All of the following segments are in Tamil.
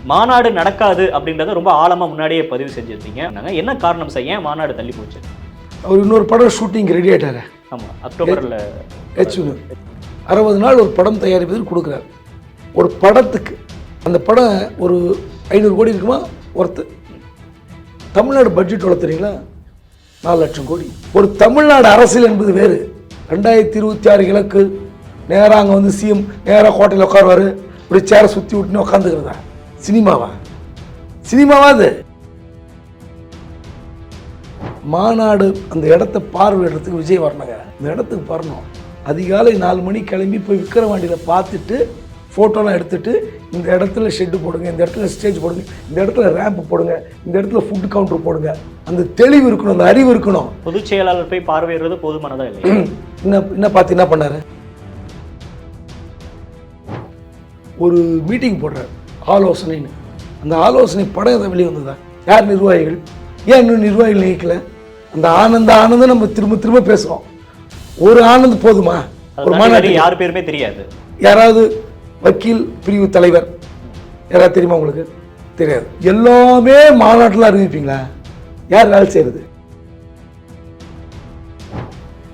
மாநாடு நடக்காது அப்படின்றத ரொம்ப ஆழமாக முன்னாடியே பதிவு செஞ்சுருந்தீங்க. நாங்கள் என்ன காரணம் சார், ஏன் மாநாடு தள்ளி போச்சு? அவர் இன்னொரு படம் ஷூட்டிங் ரெடி ஆகிட்டாரு. ஆமாம், அக்டோபரில் H1 60 நாள் ஒரு படம் தயாரிப்பதற்கு கொடுக்குறாரு. ஒரு படத்துக்கு அந்த படம் ஒரு 500 கோடி இருக்குமா ஒர்த்து. தமிழ்நாடு பட்ஜெட் வளர்த்துறீங்களா 4 லட்சம் கோடி. ஒரு தமிழ்நாடு அரசியல் என்பது வேறு. 2026 இலக்கு நேராக அங்கே வந்து சிஎம் நேராக கோட்டையில் உட்காருவார், ஒரு சேரை சுற்றி விட்டுன்னு உட்காந்துக்கிறதா? சினிமாவா? சினிமாவா அது? மாநாடு அந்த இடத்த பார்வையிடறதுக்கு விஜய் வரணுங்க. இந்த இடத்துக்கு வரணும். அதிகாலை 4 மணி கிளம்பி போய் விக்கிரவாண்டியில் பார்த்துட்டு ஃபோட்டோலாம் எடுத்துகிட்டு இந்த இடத்துல ஷெட்டு போடுங்க, இந்த இடத்துல ஸ்டேஜ் போடுங்க, இந்த இடத்துல ரேம்ப் போடுங்க, இந்த இடத்துல ஃபுட் கவுண்டர் போடுங்க. அந்த தெளிவு இருக்கணும், அந்த அறிவு இருக்கணும். பொதுச் செயலாளர் போய் பார்வையிடுறது போதுமானதா இல்லை? என்ன பார்த்து என்ன பண்ணார்? ஒரு மீட்டிங் போடுறார் ஆலோசனைன்னு. அந்த ஆலோசனை படம் எதை வெளியே வந்ததா? யார் நிர்வாகிகள்? ஏன் இன்னும் நிர்வாகிகள் நினைக்கல? அந்த ஆனந்தம் நம்ம திரும்ப திரும்ப பேசுகிறோம். ஒரு ஆனந்த் போதுமா? ஒரு மாநாடு யார் பேருமே தெரியாது. யாராவது வக்கீல் பிரிவு தலைவர் யாராவது தெரியுமா உங்களுக்கு? தெரியாது. எல்லாமே மாநாட்டில் அறிவிப்பீங்களா? யார் வேலை செய்கிறது?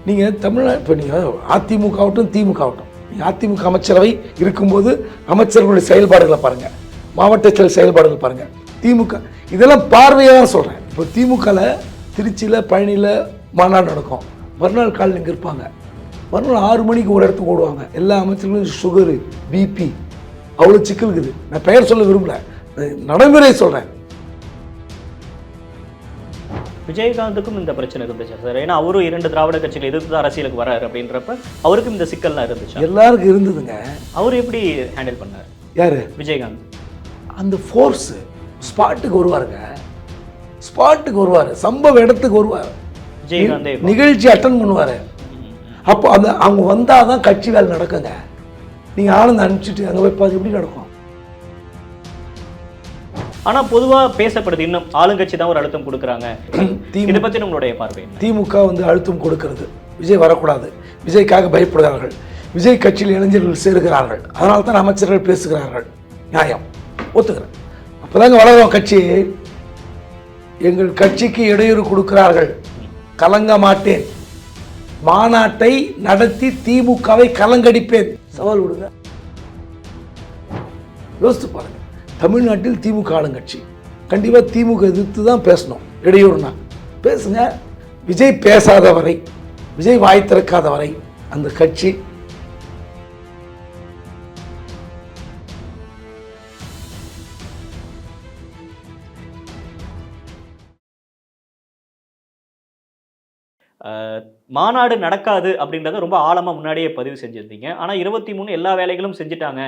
நீங்கள் தமிழ்நாடு இப்போ நீங்கள் அதிமுக ஆகட்டும் திமுக ஆகட்டும், நீங்கள் அதிமுக அமைச்சரவை இருக்கும்போது அமைச்சர்களுடைய செயல்பாடுகளை பாருங்கள், மாவட்ட செயல்பாடுகள் பாருங்கள். திமுக இதெல்லாம் பார்வையாக தான் சொல்கிறேன். இப்போ திமுகவில் திருச்சியில் பழனியில் மாநாடு நடக்கும். மறுநாள் காலையில் இங்கே இருப்பாங்க. மறுநாள் 6 மணிக்கு ஒரு இடத்துக்கு ஓடுவாங்க. எல்லா அமைச்சர்களும் சுகரு பிபி அவ்வளோ சிக்கல் இருக்குது. நான் பெயர் சொல்ல விரும்பல, நடைமுறை சொல்கிறேன். விஜயகாந்துக்கும் இந்த பிரச்சனை இருந்துச்சு சார். ஏன்னா அவரும் 2 திராவிட கட்சிகள் எதிர்த்து தான் அரசியலுக்கு வராரு அப்படின்றப்ப அவருக்கும் இந்த சிக்கல்லாம் இருந்துச்சு. எல்லாருக்கும் இருந்ததுங்க. அவர் எப்படி ஹேண்டில் பண்ணார்? யார்? விஜயகாந்த். அந்த ஃபோர்ஸ் ஸ்பாட்டுக்கு வருவாருங்க. ஸ்பாட்டுக்கு வருவார், சம்பவ இடத்துக்கு வருவார், விஜயகாந்தே நிகழ்ச்சி அட்டன் பண்ணுவார். அப்போ அவங்க வந்தால் தான் கட்சி வேலை நடக்குங்க. நீங்கள் ஆனந்த் அனுப்பிச்சிட்டு அங்கே போய் பார்த்து எப்படி நடக்கும்? ஆனால் பொதுவாக பேசப்படுது இன்னும் ஆளுங்கட்சி தான் ஒரு அழுத்தம் கொடுக்குறாங்க. இதை பற்றி உங்களுடைய பார்வை? திமுக வந்து அழுத்தம் கொடுக்கிறது. விஜய் வரக்கூடாது, விஜய்க்காக பயப்படுகிறார்கள், விஜய் கட்சியில் இளைஞர்கள் சேருகிறார்கள், அதனால தான் அமைச்சர்கள் பேசுகிறார்கள். நியாயம், ஒத்துக்கிறேன். அப்போதாங்க வளரும் கட்சி. எங்கள் கட்சிக்கு இடையூறு கொடுக்கிறார்கள், கலங்க மாட்டேன், மாநாட்டை நடத்தி திமுகவை கலங்கடிப்பேன், சவால் விடுங்க. யோசித்து பாருங்க. தமிழ்நாட்டில் திமுக ஆளுங்கட்சி, கண்டிப்பாக திமுக எதிர்த்து தான் பேசணும். இடையூறுனா பேசுங்க. விஜய் பேசாத வரை, விஜய் வாய் திறக்காத வரை அந்த கட்சி மாநாடு நடக்காது அப்படின்றத ரொம்ப ஆழமாக முன்னாடியே பதிவு செஞ்சுருந்தீங்க. ஆனால் 23 எல்லா வேலைகளும் செஞ்சுட்டாங்க,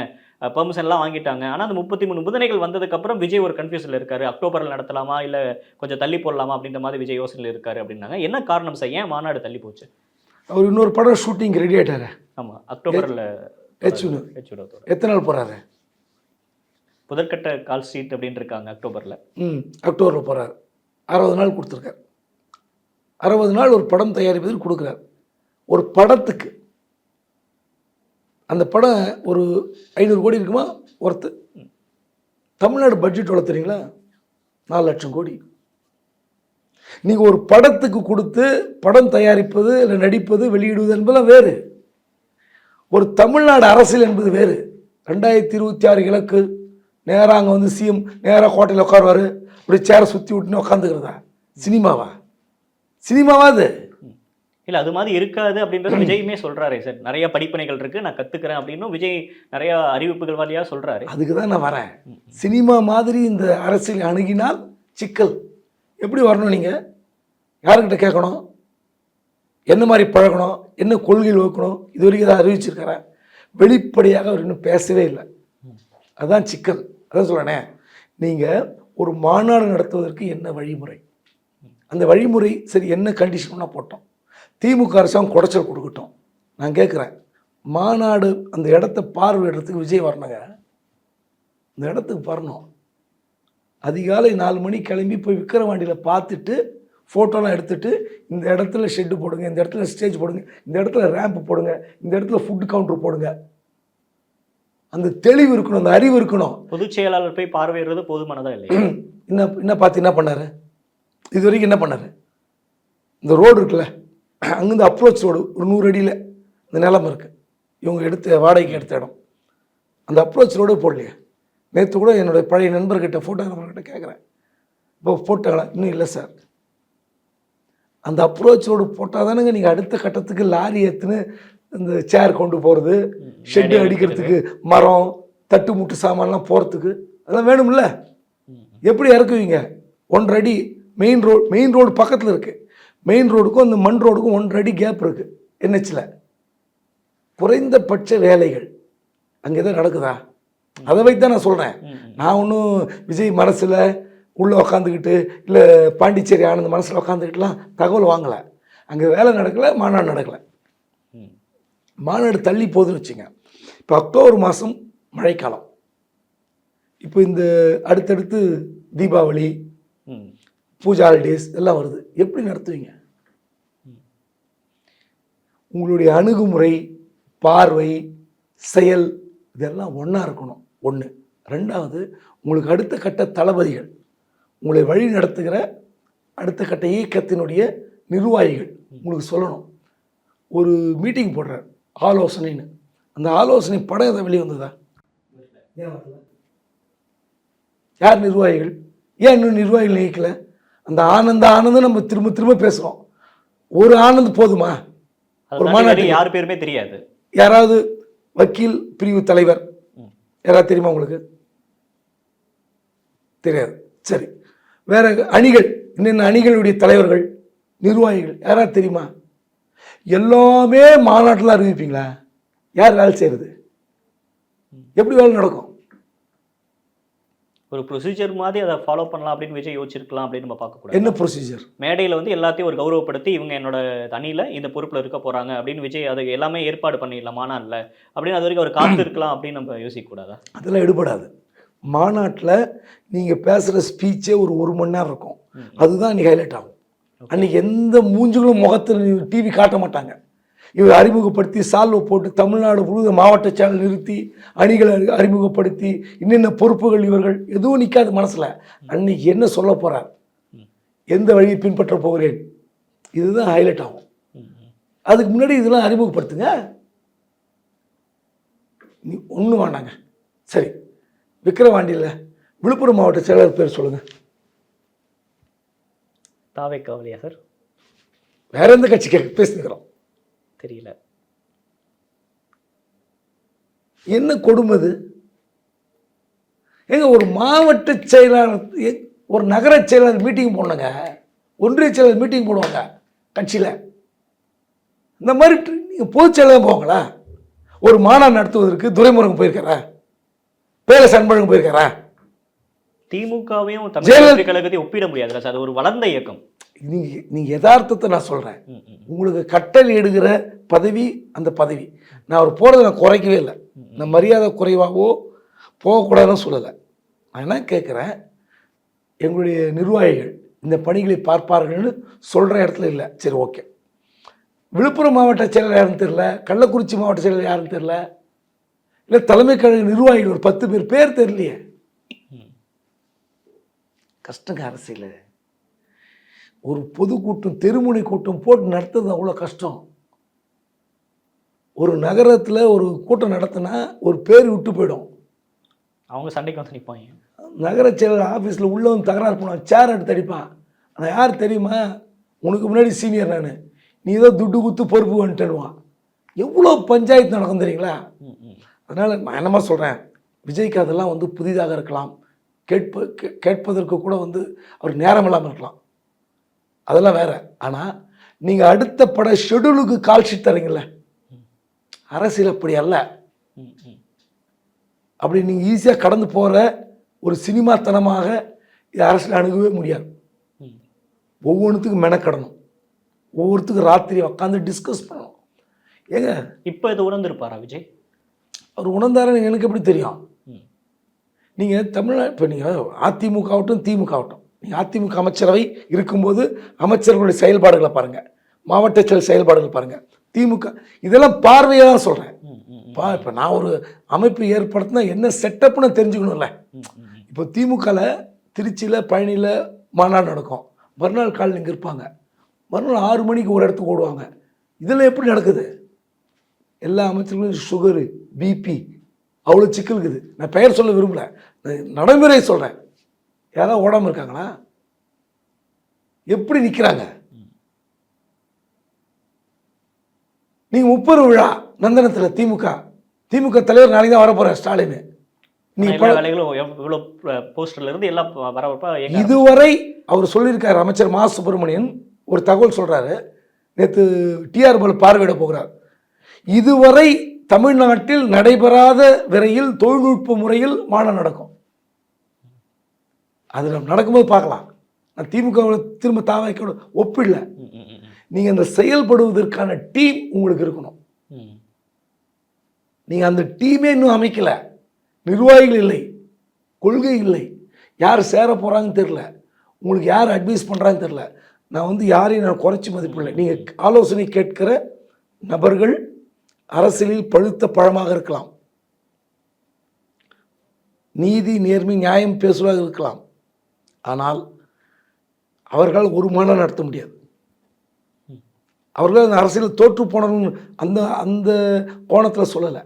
பெர்மிஷன்லாம் வாங்கிட்டாங்க. ஆனால் அந்த 33 நிபந்தனைகள் வந்ததுக்கப்புறம் விஜய் ஒரு கன்ஃபியூஷனில் இருக்காரு. அக்டோபரில் நடத்தலாமா இல்லை கொஞ்சம் தள்ளி போடலாமா அப்படின்ற மாதிரி விஜய் யோசனையில் இருக்காரு அப்படின்னாங்க. என்ன காரணம் சார், ஏன் மாநாடு தள்ளி போச்சு? அவர் இன்னொரு படம் ஷூட்டிங் ரெடி ஆகிட்டாரு. ஆமாம், அக்டோபரில் H1 எத்தனை நாள் போகிறாரு? முதற்கட்ட கால் ஸ்ட்ரீட் அப்படின்னு இருக்காங்க அக்டோபரில். அக்டோபரில் போகிறார். 60 நாள் கொடுத்துருக்கார். 60 நாள் ஒரு படம் தயாரிப்பதற்கு கொடுக்குறார். ஒரு படத்துக்கு அந்த படம் ஒரு 500 கோடி இருக்குமா ஒர்த்து. தமிழ்நாடு பட்ஜெட் வளர்த்துறீங்களா 4 லட்சம் கோடி. நீங்கள் ஒரு படத்துக்கு கொடுத்து படம் தயாரிப்பது இல்லை நடிப்பது வெளியிடுவது என்பதெல்லாம் வேறு. ஒரு தமிழ்நாடு அரசியல் என்பது வேறு. 2026 இலக்கு நேராக அங்கே வந்து சிஎம் நேராக கோட்டையில் உட்காருவார், ஒரு சேரை சுற்றி விட்டுன்னு உட்காந்துக்கிறதா? சினிமாவா? சினிமாவா அது? இல்லை, அது மாதிரி இருக்காது அப்படின்றது விஜயுமே சொல்கிறாரே சார். நிறைய படிப்பனைகள் இருக்குது, நான் கற்றுக்கிறேன் அப்படின்னு விஜய் நிறையா அறிவிப்புகள் வழியாக சொல்கிறாரு. அதுக்கு தான் நான் வரேன். சினிமா மாதிரி இந்த அரசியல் அணுகினால் சிக்கல். எப்படி வரணும்? நீங்கள் யாருக்கிட்ட கேட்கணும்? என்ன மாதிரி பழகணும்? என்ன கொள்கைகள் வைக்கணும்? இது வரைக்கும் தான் அறிவிச்சிருக்கிறேன். வெளிப்படையாக அவர் இன்னும் பேசவே இல்லை. அதுதான் சிக்கல். அதான் சொல்கிறேனே, நீங்கள் ஒரு மாநாடு நடத்துவதற்கு என்ன வழிமுறை, அந்த வழிமுறை சரி என்ன கண்டிஷன்னா போட்டோம். திமுக அரசாங்கம் குடைச்சல் கொடுக்கட்டும். நான் கேட்குறேன், மாநாடு அந்த இடத்த பார்வையிடறதுக்கு விஜய் வரணுங்க. இந்த இடத்துக்கு வரணும். அதிகாலை 4 மணி கிளம்பி போய் விக்கிரவாண்டியில் பார்த்துட்டு ஃபோட்டோலாம் எடுத்துகிட்டு இந்த இடத்துல ஷெட்டு போடுங்க, இந்த இடத்துல ஸ்டேஜ் போடுங்க, இந்த இடத்துல ரேம்ப் போடுங்க, இந்த இடத்துல ஃபுட் கவுண்டர் போடுங்க. அந்த தெளிவு இருக்கணும், அந்த அறிவு இருக்கணும். பொதுச் செயலாளர் போய் பார்வையிடுறது போதுமானதா இல்லையா? என்ன பார்த்து என்ன பண்ணார்? இது வரைக்கும் என்ன பண்ணார்? இந்த ரோடு இருக்குல்ல, அங்கேருந்து அப்ரோச் ரோடு ஒரு 100 அடியில் இந்த நிலம் இருக்குது, இவங்க வாடகைக்கு எடுத்த இடம். அந்த அப்ரோச் ரோடு போடலையே. நேற்று கூட என்னுடைய பழைய நண்பர்கிட்ட ஃபோட்டோகிராஃபர்கிட்ட கேட்குறேன், இப்போ போட்டாங்களா? இன்னும் இல்லை சார். அந்த அப்ரோச் ரோடு போட்டால் தானேங்க நீங்கள் அடுத்த கட்டத்துக்கு லாரி ஏற்றுன்னு இந்த சேர் கொண்டு போகிறது, ஷெட்டு அடிக்கிறதுக்கு, மரம் தட்டு முட்டு சாமான்லாம் போகிறதுக்கு அதெல்லாம் வேணும்ல. எப்படி இறக்குவீங்க? 1.5 அடி மெயின் ரோடு பக்கத்தில் இருக்குது. மெயின் ரோடுக்கும் அந்த மண் ரோடுக்கும் 1.5 அடி கேப் இருக்குது என்ஹெச்சில். குறைந்தபட்ச வேலைகள் அங்கே தான் நடக்குதா? அதை வைத்து தான் நான் சொல்கிறேன். நான் ஒன்றும் விஜய் மனசில் உள்ளே உக்காந்துக்கிட்டு இல்லை பாண்டிச்சேரி ஆனந்த் மனசில் உக்காந்துக்கிட்டுலாம் தகவல் வாங்கலை. அங்கே வேலை நடக்கலை, மாநாடு நடக்கலை. மாநாடு தள்ளி போகுதுன்னு வச்சுங்க. இப்போ அக்டோபர் மாதம் மழைக்காலம், இப்போ இந்த அடுத்தடுத்து தீபாவளி, பூஜா ஹாலிடேஸ் எல்லாம் வருது. எப்படி நடத்துவீங்க? உங்களுடைய அணுகுமுறை, பார்வை, செயல் இதெல்லாம் ஒன்றா இருக்கணும். ஒன்று. ரெண்டாவது, உங்களுக்கு அடுத்த கட்ட தளபதிகள், உங்களை வழி நடத்துகிற அடுத்த கட்ட இயக்கத்தினுடைய நிர்வாகிகள் உங்களுக்கு சொல்லணும். ஒரு மீட்டிங் போடுறார் ஆலோசனைன்னு, அந்த ஆலோசனை படம் எதை வெளியே வந்ததா? யார் நிர்வாகிகள்? ஏன் இன்னும் நிர்வாகிகள் நினைக்கல? அந்த ஆனந்தம் நம்ம திரும்ப திரும்ப பேசுகிறோம். ஒரு ஆனந்த் போதுமா? ஒரு மாநாடு யார் பேருமே தெரியாது. யாராவது வக்கீல் பிரிவு தலைவர் யாராவது தெரியுமா உங்களுக்கு? தெரியாது. சரி, வேற அணிகள், என்னென்ன அணிகளுடைய தலைவர்கள், நிர்வாகிகள் யாராவது தெரியுமா? எல்லாமே மாநாட்டில் அறிவிப்பீங்களா? யார் வேலை செய்கிறது? எப்படி வேலை நடக்கும்? ஒரு ப்ரொசீஜர் மாதிரி அதை ஃபாலோ பண்ணலாம் அப்படின்னு விஜய் யோசிச்சிருக்கலாம் அப்படின்னு நம்ம பார்க்கக்கூடாது. என்ன ப்ரொசீஜர்? மேடையில் வந்து எல்லாத்தையும் ஒரு கௌரவப்படுத்தி இவங்க என்னோட அணியில் இந்த பொறுப்பில் இருக்க போகிறாங்க அப்படின்னு விஜய் அது எல்லாமே ஏற்பாடு பண்ணிடலாம் மாநாட்டில் அப்படின்னு அது வரைக்கும் அவர் காத்து இருக்கலாம் அப்படின்னு நம்ம யோசிக்கக்கூடாதா? அதெல்லாம் எடுபடாது. மாநாட்டில் நீங்கள் பேசுகிற ஸ்பீச்சே ஒரு மணி நேரம் இருக்கும். அதுதான் அன்றைக்கி ஹைலைட் ஆகும். அன்றைக்கி எந்த மூஞ்சுகளும் முகத்தில் டிவி காட்ட மாட்டாங்க. இவர் அறிமுகப்படுத்தி சால்வை போட்டு தமிழ்நாடு முழுவதும் மாவட்ட சேனல் நிறுத்தி அணிகளை அறிமுகப்படுத்தி என்னென்ன பொறுப்புகள் இவர்கள் எதுவும் நிற்காது மனசில். அன்னைக்கு என்ன சொல்ல போகிறார், எந்த வழியை பின்பற்ற போகிறேன், இதுதான் ஹைலைட் ஆகும். அதுக்கு முன்னாடி இதெல்லாம் அறிமுகப்படுத்துங்க. நீ ஒன்றும் வேண்டாங்க. சரி, விக்கிரவாண்டியில் விழுப்புரம் மாவட்ட செயலாளர் பேர் சொல்லுங்கள். தாவேக்காவலியா சார்? வேற எந்த கட்சி பேசிக்கிறோம் தெரியல. என்ன கொடுமது ஏங்க? ஒரு மாவட்ட செயலாளர், ஒரு நகர செயலாளர் மீட்டிங் போடணுங்க, ஒன்றிய செயலாளர் மீட்டிங் போடுவாங்க கட்சியில். இந்த மாதிரி நீங்கள் பொதுச் செயலாளர் போவாங்களா? ஒரு மாநாடு நடத்துவதற்கு துரைமுருகன் போயிருக்காரா? பேரரசு அன்பழகன் போயிருக்காரா? திமுகவையும் தமிழக கழகத்தையும் ஒப்பிட முடியாது சார், அது ஒரு வளர்ந்த இயக்கம். நீங்கள் யதார்த்தத்தை நான் சொல்கிறேன். உங்களுக்கு கட்டளை இடுகிற பதவி அந்த பதவி. நான் அவர் போகிறத நான் குறைக்கவே இல்லை. நான் மரியாதை குறைவாகவோ போகக்கூடாதுன்னு சொல்லலை. நான் என்ன கேட்குறேன், எங்களுடைய நிர்வாகிகள் இந்த பணிகளை பார்ப்பார்கள்னு சொல்கிற இடத்துல இல்லை. சரி, ஓகே. விழுப்புரம் மாவட்ட செயலர் யாருன்னு தெரில, கள்ளக்குறிச்சி மாவட்ட செயலர் யாருன்னு தெரில, இல்லை தலைமை கழக நிர்வாகிகள் ஒரு 10 பேர் தெரியலையே. கஷ்டங்க அரசியல். ஒரு பொதுக்கூட்டம், தெருமுனை கூட்டம் போட்டு நடத்துறது அவ்வளோ கஷ்டம். ஒரு நகரத்தில் ஒரு கூட்டம் நடத்தினா ஒரு பேர் விட்டு போயிடும். அவங்க சண்டைக்கு வந்து நிற்பாங்க. நகர செயலர் ஆஃபீஸில் உள்ள வந்து தகராறு பண்ணுவான், சேர் எடுத்து அடிப்பான். ஆனால் யார் தெரியுமா? உனக்கு முன்னாடி சீனியர் நான், நீ ஏதோ துட்டு குத்து பொறுப்பு வந்துட்டுவான். எவ்வளோ பஞ்சாயத்து நடக்கும் தெரியுங்களா? அதனால் நான் என்னமா சொல்கிறேன், விஜய்க்கு அதெல்லாம் வந்து புதிதாக இருக்கலாம், கேட்பதற்கு கூட வந்து அவர் நேரம் இல்லாமல் இருக்கலாம், அதெல்லாம் வேற. ஆனால் நீங்கள் அடுத்த பட ஷெடியூலுக்கு கால் ஷீட் தரீங்கள, அரசியல் அப்படி அல்ல. அப்படி நீங்கள் ஈஸியாக கடந்து போகிற ஒரு சினிமாத்தனமாக இது அரசியல் அணுகவே முடியாது. ஒவ்வொன்றுத்துக்கும் மெனக்கடணும், ஒவ்வொருத்துக்கும் ராத்திரி உட்காந்து டிஸ்கஸ் பண்ணணும். ஏங்க இப்போ இதை உணர்ந்துருப்பாரா விஜய்? அவர் உணர்ந்தாருன்னு எனக்கு எப்படி தெரியும்? நீங்கள் தமிழ்நாடு இப்போ நீங்கள் அதிமுக ஆகட்டும் திமுக ஆகட்டும், நீங்கள் அதிமுக அமைச்சரவை இருக்கும்போது அமைச்சர்களுடைய செயல்பாடுகளை பாருங்கள், மாவட்ட செயல் செயல்பாடுகளை பாருங்கள், திமுக இதெல்லாம் பார்வையாக தான் சொல்கிறேன். ம், ம், ம். இப்போ நான் ஒரு அமைப்பு ஏற்படுத்தினா என்ன செட்டப்னு தெரிஞ்சுக்கணும்ல. ம், ம், ம். இப்போ திமுகவில் திருச்சியில் பழனியில் மாநாடு நடக்கும், மறுநாள் காலையில் இங்கே இருப்பாங்க, மறுநாள் 6 மணிக்கு ஒரு இடத்துக்கு ஓடுவாங்க. இதெல்லாம் எப்படி நடக்குது? எல்லா அமைச்சர்களும் சுகரு பிபி அவ்வளோ சிக்கல் இருக்குது. நான் பெயர் சொல்ல விரும்பல, நடைமுறை சொல்கிறேன். யாராவது ஓடாமல் இருக்காங்களா? எப்படி நிற்கிறாங்க? நீங்கள் 30 விழா நந்தனத்தில் திமுக தலைவர் நாளைக்கு தான் வரப்போகிறார் ஸ்டாலின். ஆனா எல்லா வேலைகளும் இவ்வளோ போஸ்டர்ல இருந்து எல்லாம் வரப்ப இதுவரை அவர் சொல்லியிருக்காரு. அமைச்சர் மா சுப்பிரமணியன் ஒரு தகவல் சொல்றாரு, நேற்று டிஆர் பாலு பார்வையிட போகிறார். இதுவரை தமிழ்நாட்டில் நடைபெறாத விரையில் தொழில்நுட்ப முறையில் மாநாடு நடக்கும். அது நம்ம நடக்கும்போது பார்க்கலாம். நான் திமுக திரும்ப தாவாய்க்கோட ஒப்பிடல. நீங்கள் அந்த செயல்படுவதற்கான டீம் உங்களுக்கு இருக்கணும். நீங்கள் அந்த டீமே இன்னும் அமைக்கலை, நிர்வாகிகள் இல்லை, கொள்கை இல்லை, யார் சேர போகிறாங்கன்னு தெரில, உங்களுக்கு யார் அட்வைஸ் பண்ணுறாங்கன்னு தெரில. நான் யாரையும் நான் குறைச்சி மதிப்பில்லை. நீங்கள் ஆலோசனை கேட்கிற நபர்கள் அரசியலில் பழுத்த பழமாக இருக்கலாம், நீதி நேர்மை நியாயம் பேசுவதாக இருக்கலாம். ஆனால் அவர்கள் ஒரு மாநாடு நடத்த முடியாது. அவர்கள் அந்த அரசியல் தோற்று போனவங்க அந்த கோணத்தில் சொல்லலை.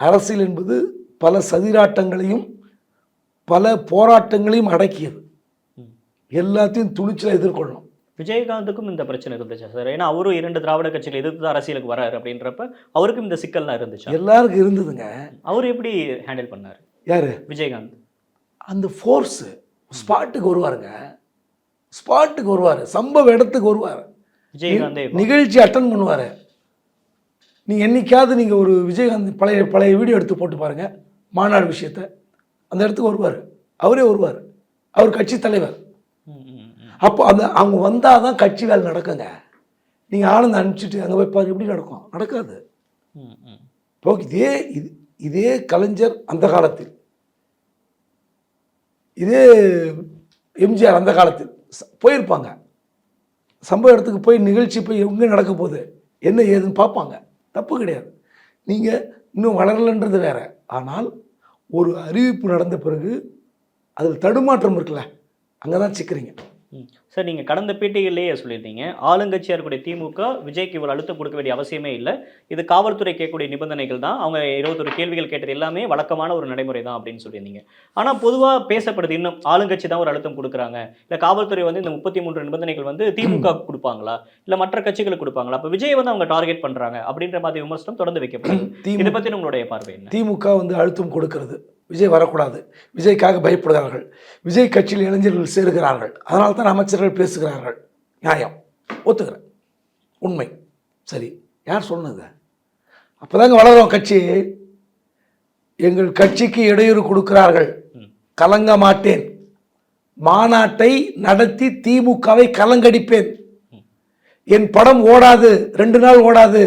அரசியல் என்பது பல சதிராட்டங்களையும் பல போராட்டங்களையும் அடக்கியது. எல்லாத்தையும் துணிச்சலாக எதிர்கொள்ளணும். விஜயகாந்துக்கும் இந்த பிரச்சனை இருந்துச்சா சார்? ஏன்னா அவரும் 2 திராவிட கட்சிகள் எதிர்த்து தான் அரசியலுக்கு வராரு அப்படின்றப்ப அவருக்கும் இந்த சிக்கல்லாம் இருந்துச்சா? எல்லாருக்கும் இருந்ததுங்க. அவர் எப்படி ஹேண்டில் பண்ணார்? யாரு? விஜயகாந்த். அந்த ஃபோர்ஸ் ஸ்பாட்டுக்கு வருவாருங்க, ஸ்பாட்டுக்கு வருவார், சம்பவ இடத்துக்கு வருவார், விஜயகாந்தே நிகழ்ச்சி அட்டன் பண்ணுவார். நீங்கள் என்னைக்காவது நீங்கள் ஒரு விஜயகாந்த் பழைய வீடியோ எடுத்து போட்டு பாருங்கள், மாநாடு விஷயத்தை. அந்த இடத்துக்கு வருவார், அவரே வருவார், அவர் கட்சி தலைவர். அப்போ அவங்க வந்தால் தான் கட்சி வேலை நடக்குங்க. நீங்கள் ஆனந்த் அனுப்பிச்சிட்டு அங்கே வைப்பார், எப்படி நடக்கும்? நடக்காது. இப்போ இதே கலைஞர் அந்த காலத்தில், இதே எம்ஜிஆர் அந்த காலத்தில் போயிருப்பாங்க, சம்பவ இடத்துக்கு போய் நிகழ்ச்சி போய் எங்கே நடக்க போகுது என்ன ஏதுன்னு பார்ப்பாங்க. தப்பு கிடையாது. நீங்கள் இன்னும் வளரலன்றது வேற. ஆனால் ஒரு அறிவிப்பு நடந்த பிறகு அதில் தடுமாற்றம் இருக்குல்ல, அங்கே தான் சிக்கிறீங்க. சார், நீங்கள் கடந்த பேட்டிகள்லேயே சொல்லியிருந்தீங்க, ஆளுங்கட்சியாக இருக்கக்கூடிய திமுக விஜய்க்கு இவ்வளோ அழுத்தம் கொடுக்க வேண்டிய அவசியமே இல்லை, இது காவல்துறை கேட்கக்கூடிய நிபந்தனைகள் தான், அவங்க 21 கேள்விகள் கேட்டது எல்லாமே வழக்கமான ஒரு நடைமுறை தான் அப்படின்னு சொல்லியிருந்தீங்க. ஆனால் பொதுவாக பேசப்படுது இன்னும் ஆளுங்கட்சி தான் ஒரு அழுத்தம் கொடுக்குறாங்க, இல்லை காவல்துறை இந்த 33 நிபந்தனைகள் திமுக கொடுப்பாங்களா இல்லை மற்ற கட்சிகளுக்கு கொடுப்பாங்களா, அப்போ விஜய் அவங்க டார்கெட் பண்ணுறாங்க அப்படின்ற மாதிரி விமர்சனம் தொடர்ந்து வைக்கப்படுது. இதை பற்றி உங்களுடைய பார்வை என்ன? திமுக அழுத்தம் கொடுக்கிறது, விஜய் வரக்கூடாது, விஜய்க்காக பயப்படுகிறார்கள், விஜய் கட்சியில் இளைஞர்கள் சேருகிறார்கள், அதனால தான் அமைச்சர்கள் பேசுகிறார்கள். நியாயம், ஒத்துக்கிறேன், உண்மை, சரி. யார் சொன்னது? அப்போதாங்க வளரும் கட்சி. எங்கள் கட்சிக்கு இடையூறு கொடுக்கிறார்கள், கலங்க மாட்டேன், மாநாட்டை நடத்தி திமுகவை கலங்கடிப்பேன், என் படம் ஓடாது, 2 நாள் ஓடாது,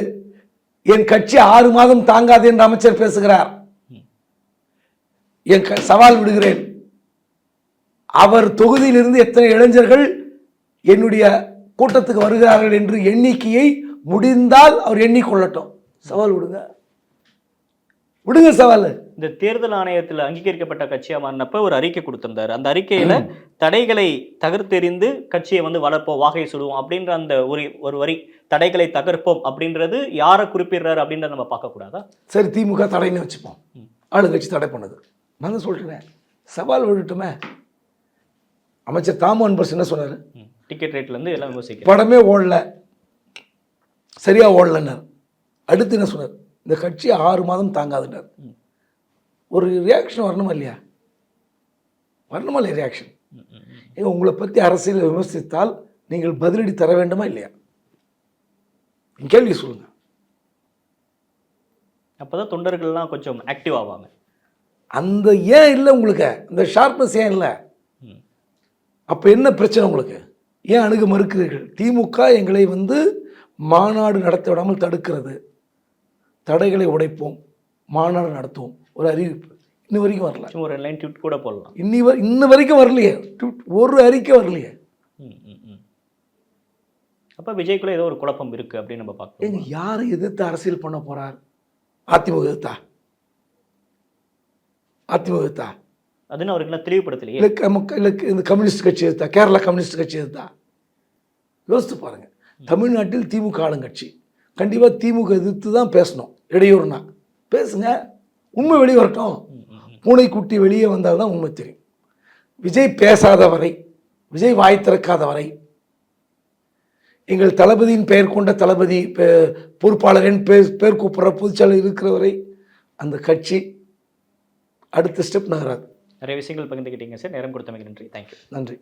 என் கட்சி 6 மாதம் தாங்காது என்று அமைச்சர் பேசுகிறார். என் சவால் விடுகிறேன், அவர் தொகுதியிலிருந்து எத்தனை இளைஞர்கள் என்னுடைய கூட்டத்துக்கு வருகிறார்கள் என்று எண்ணிக்கையை முடிந்தால் அவர் எண்ணிக்கொள்ளட்டும். சவால் விடுங்க, விடுங்க சவால். இந்த தேர்தல் ஆணையத்தில் அங்கீகரிக்கப்பட்ட கட்சியாக மாறினப்ப ஒரு அறிக்கை கொடுத்திருந்தார். அந்த அறிக்கையில் தடைகளை தகர்த்தெறிந்து கட்சியை வளர்ப்போம், வாகை சுடுவோம் அப்படின்ற அந்த ஒரு வரி, தடைகளை தகர்ப்போம் அப்படின்றது யாரை குறிப்பிடுறாரு அப்படின்றத நம்ம பார்க்கக்கூடாதா? சரி, திமுக தடைன்னு வச்சுப்போம், ஆளுங்கட்சி தடை பண்ணது. நான் தான் சொல்கிறேன், சவால் விடட்டுமே. அமைச்சர் தாமு அன்பரசு என்ன சொன்னார்? டிக்கெட் ரேட்லேருந்து எல்லாம் யோசிக்க படமே ஓடல, சரியாக ஓடலன்னார். அடுத்து என்ன சொன்னார்? இந்த கட்சி 6 மாதம் தாங்காதுன்னார். ஒரு ரியாக்ஷன் வரணுமா இல்லையா? வரணுமா இல்லையா ரியாக்ஷன்? ஏங்க, உங்களை பற்றி அரசியல் விமர்சித்தால் நீங்கள் பதிலடி தர வேண்டுமா இல்லையா? கேள்வி சொல்லுங்கள். அப்போ தான் தொண்டர்கள்லாம் கொஞ்சம் ஆக்டிவ் ஆவாங்க. அந்த ஏன் இல்லை உங்களுக்கு? அந்த ஷார்ப்னஸ் ஏன் இல்லை? அப்போ என்ன பிரச்சனை உங்களுக்கு? ஏன் அணுக மறுக்கிறீர்கள்? திமுக எங்களை மாநாடு நடத்த விடாமல் தடுக்கிறது, தடைகளை உடைப்போம், மாநாடு நடத்துவோம், ஒரு அறிவிப்பு இன்ன வரைக்கும் வரல. ஒரு லைன் ட்வீட் கூட போடலாம், இன்ன வரைக்கும் வரலையே, ஒரு அறிக்கை வரலையே. அப்ப விஜய்க்குள்ள ஏதோ ஒரு குழப்பம் இருக்கு அப்படின்னு நம்ம பார்க்கணும். ஏங்க யாரை எதிர்த்து அரசியல் பண்ண போறார்? அதிமுக எதிர்த்தா? அதிமுக எதிர்த்தா? அதுன்னு அவருக்கு என்ன தெளிவுபடுத்தலையே. இல்லை இந்த கம்யூனிஸ்ட் கட்சி எதிர்த்தா? கேரளா கம்யூனிஸ்ட் கட்சி எதிர்த்தா? யோசித்து பாருங்க. தமிழ்நாட்டில் திமுக ஆளுங்கட்சி கண்டிப்பாக திமுக எதிர்த்து தான் பேசணும். இடையூறுனா பேசுங்க, உண்மை வெளியே வரட்டும். பூனைக்குட்டி வெளியே வந்தால் தான் உண்மை தெரியும். விஜய் பேசாத வரை, விஜய் வாய் திறக்காத வரை, எங்கள் தளபதியின் பெயர் கொண்ட தளபதி பொறுப்பாளரின் பேர் கூப்பிட்ற பொதுச்செயலாளர் இருக்கிற வரை அந்த கட்சி அடுத்த ஸ்டெப் நகராது. நிறைய விஷயங்கள் பகிர்ந்துக்கிட்டீங்க சார். நேரம் கொடுத்தமைக்கு நன்றி. தேங்க்யூ. நன்றி.